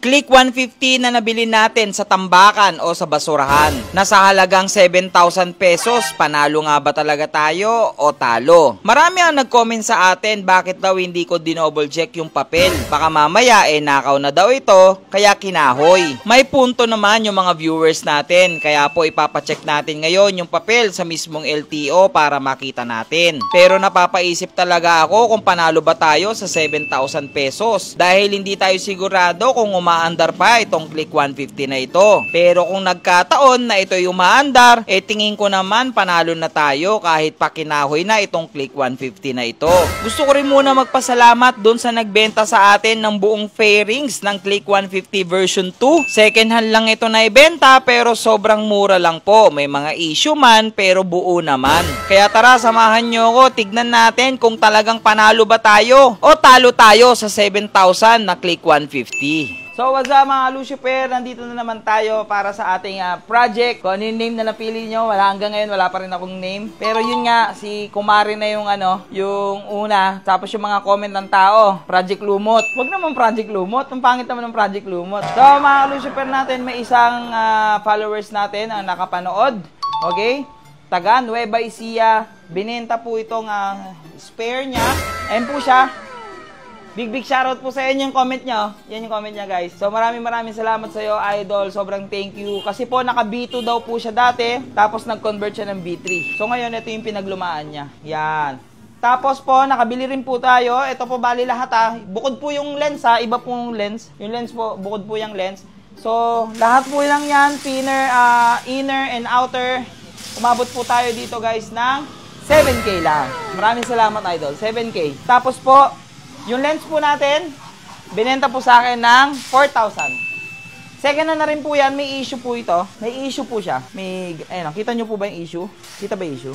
Click 150 na nabili natin sa tambakan o sa basurahan. Nasa halagang 7,000 pesos. Panalo nga ba talaga tayo o talo? Marami ang nag-comment sa atin bakit daw hindi ko dinouble check yung papel. Baka mamaya nakaw na daw ito kaya kinahoy. May punto naman yung mga viewers natin. Kaya po ipapacheck natin ngayon yung papel sa mismong LTO para makita natin. Pero napapaisip talaga ako kung panalo ba tayo sa 7,000 pesos. Dahil hindi tayo sigurado kung umaandar pa itong Click 150 na ito. Pero kung nagkataon na ito yung umaandar, tingin ko naman panalo na tayo kahit pakinahoy na itong Click 150 na ito. Gusto ko rin muna magpasalamat dun sa nagbenta sa atin ng buong fairings ng Click 150 version 2. Second hand lang ito na ibenta pero sobrang mura lang po. May mga issue man pero buo naman. Kaya tara samahan nyo ko, tignan natin kung talagang panalo ba tayo o talo tayo sa 7,000 na Click 150. So what's up mga Lucifer, nandito na naman tayo para sa ating project. Kung ano yung name na napili nyo, hanggang ngayon wala pa rin akong name. Pero yun nga, si Kumari na yung yung una. Tapos yung mga comment ng tao, Project Lumot. Wag naman Project Lumot, ang pangit naman ng Project Lumot. So mga Lucifer natin, may isang followers natin ang nakapanood. Okay? Taga Nueva Ecija, binenta po itong spare niya. Ayun po siya. Big shoutout po sa inyo yung comment nyo. Yan yung comment niya guys. So maraming salamat sa iyo idol. Sobrang thank you. Kasi po naka B2 daw po siya dati. Tapos nag-convert siya ng B3. So ngayon ito yung pinaglumaan niya. Yan. Tapos po nakabili rin po tayo. Ito po bali lahat Bukod po yung lens iba po yung lens. Yung lens po, bukod po yung lens. So lahat po lang yan. Inner and outer. Umabot po tayo dito guys ng 7K lang. Maraming salamat idol. 7K. Tapos po yung lens po natin, binenta po sa akin ng 4,000. Second na rin po yan, may issue po ito. May issue po siya. Ayun, kita nyo po ba yung issue? Kita ba yung issue?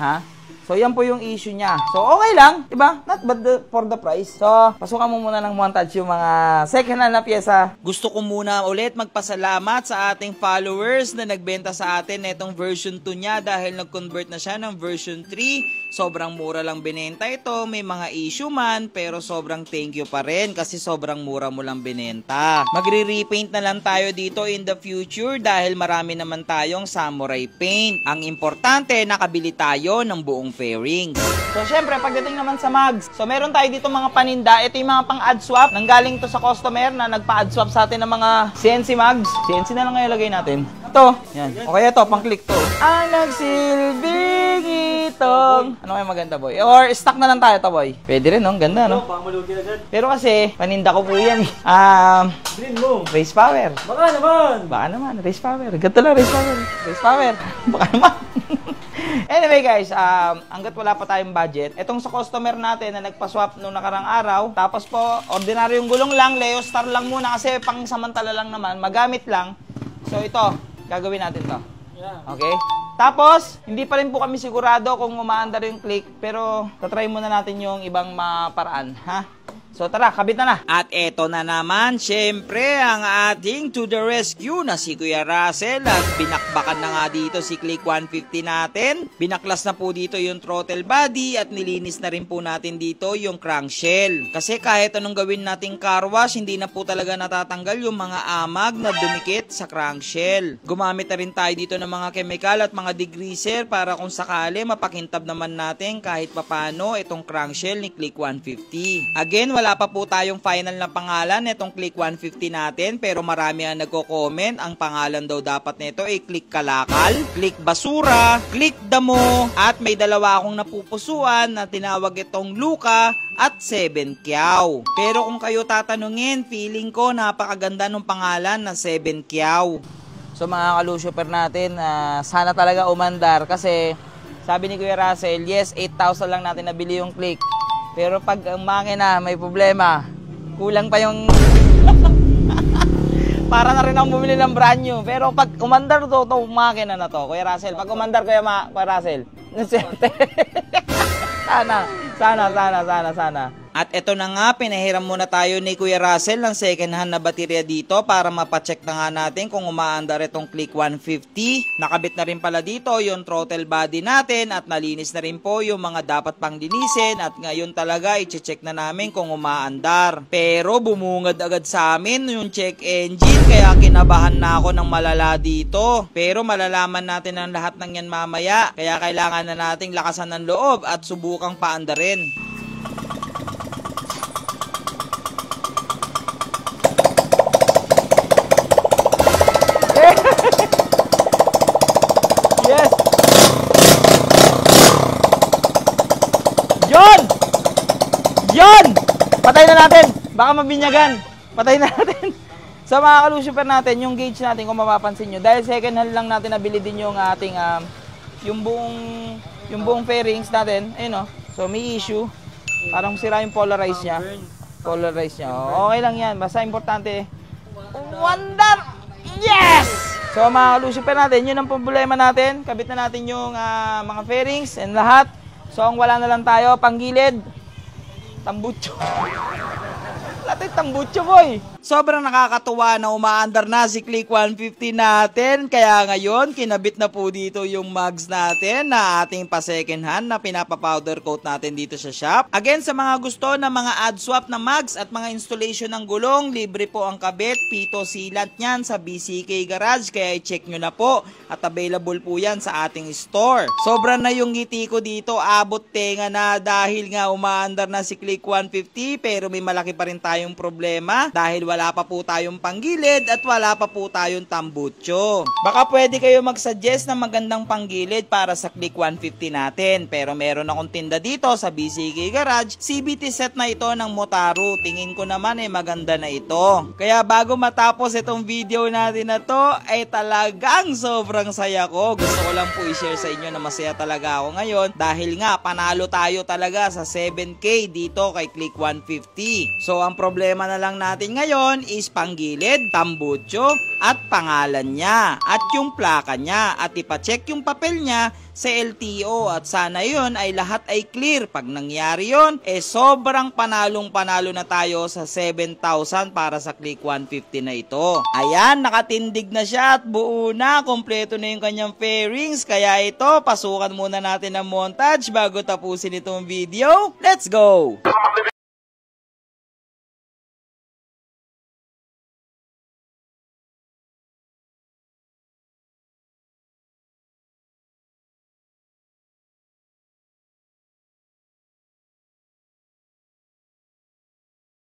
Ha? So, yan po yung issue niya. So, okay lang. Diba? Not bad for the price. So, pasukan mo muna ng montage yung mga second hand na pyesa. Gusto ko muna ulit magpasalamat sa ating followers na nagbenta sa atin itong version 2 niya dahil nag-convert na siya ng version 3. Sobrang mura lang binenta ito. May mga issue man, pero sobrang thank you pa rin kasi sobrang mura mo lang binenta. Magre-repaint na lang tayo dito in the future dahil marami naman tayong samurai paint. Ang importante, nakabili tayo ng buong fairings. So, syempre, pagdating naman sa mugs, so meron tayo dito mga paninda. Ito yung mga pang-ad swap. Nanggaling to sa customer na nagpa-ad swap sa atin ng mga CNC mugs. CNC na lang ngayon lagay natin. Ito. Yan. Okay, ito. Pang-click to. Ang nagsilbing itong... Ano kaya maganda, boy? Or stock na lang tayo to, boy. Pwede rin, no? Ganda, no? Pero kasi, paninda ko po yan, eh. Race power. Baka naman. Race power. Ganito lang, race power. Race power. Baka naman. Anyway guys, hanggat wala pa tayong budget, itong sa customer natin na nagpa-swap nung nakarang araw, tapos po, ordinaryong gulong lang, Leo Star lang muna kasi pang samantala lang naman, magamit lang. So ito, gagawin natin to. Okay? Tapos, hindi pa rin po kami sigurado kung umaandar yung click, pero tatry muna natin yung ibang paraan, ha? So tara, kabit na. At eto na naman, syempre, ang ating to the rescue na si Kuya Russell. At binakbakan na nga dito si Click 150 natin. Binaklas na po dito yung throttle body at nilinis na rin po natin dito yung crankshell. Kasi kahit anong gawin nating car wash, hindi na po talaga natatanggal yung mga amag na dumikit sa crankshell. Gumamit na rin tayo dito ng mga chemical at mga degreaser para kung sakali mapakintab naman natin kahit papano itong crankshell ni Click 150. Again, wala pa po tayong final na pangalan nitong Click 150 natin pero marami ang nagko-comment. Ang pangalan daw dapat nito ay Click Kalakal, Click Basura, Click Damo at may dalawa akong napupusuan na tinawag itong Luka at 7 Kiaw. Pero kung kayo tatanungin, feeling ko napakaganda ng pangalan na 7 Kiaw. So mga ka-Lucifer natin, sana talaga umandar kasi sabi ni Kuya Russell, yes, 8,000 lang natin nabili yung Click. Pero pag umangin na, may problema. Kulang pa yung... Para na rin akong bumili ng brand new. Pero pag umandar to makina na to, Kuya Russell. Pag umandar, Kuya Russell. Sana. At eto na nga, pinahiram muna tayo ni Kuya Russell ng second hand na baterya dito para mapacheck na nga natin kung umaandar itong Click 150. Nakabit na rin pala dito yung throttle body natin at nalinis na rin po yung mga dapat pang linisin at ngayon talaga i-check na namin kung umaandar. Pero bumungad agad sa amin yung check engine kaya kinabahan na ako ng malala dito. Pero malalaman natin ang lahat ng yan mamaya kaya kailangan na nating lakasan ng loob at subukang paandarin. Yes! Yon! Yon! Patay na natin! Baka mabinyagan! Patay na natin! Sa mga kalusuper natin, yung gauge natin kung mapapansin nyo, dahil second hand lang natin nabili din yung ating yung buong fairings natin, ayun o. So may issue, parang sira yung polarize niya. Okay lang yan, basta importante. Wonder! Yes! So mga kalusuper natin, yun ang problema natin. Kabit na natin yung mga fairings and lahat. So ang wala na lang tayo, panggilid, tambutso. Wala tayong tambutso, boy. Sobrang nakakatuwa na umaandar na si Click 150 natin. Kaya ngayon, kinabit na po dito yung mugs natin na ating pa second hand na pinapa-powder coat natin dito sa shop. Again, sa mga gusto ng mga add swap na mugs at mga installation ng gulong, libre po ang kabit, pito sealant niyan sa BCK Garage. Kaya i-check nyo na po at available po yan sa ating store. Sobra na yung ngiti ko dito, abot tenga na dahil nga umaandar na si Click 150 pero may malaki pa rin tayong problema dahil wala pa po tayong panggilid at wala pa po tayong tambutso. Baka pwede kayo mag-suggest na magandang panggilid para sa Click 150 natin. Pero meron akong tinda dito sa BCK Garage, CVT set na ito ng Motaro. Tingin ko naman maganda na ito. Kaya bago matapos itong video natin na to, ay talagang sobrang saya ko. Gusto ko lang po i-share sa inyo na masaya talaga ako ngayon dahil nga panalo tayo talaga sa 7K dito kay Click 150. So ang problema na lang natin ngayon is panggilid, tambutso at pangalan niya at yung plaka niya at ipacheck yung papel niya sa LTO at sana yun ay lahat ay clear. Pag nangyari yun, sobrang panalong-panalo na tayo sa 7,000 para sa Click 150 na ito. Ayan, nakatindig na siya at buo na, kompleto na yung kanyang fairings. Kaya ito, pasukan muna natin ang montage bago tapusin itong video. Let's go!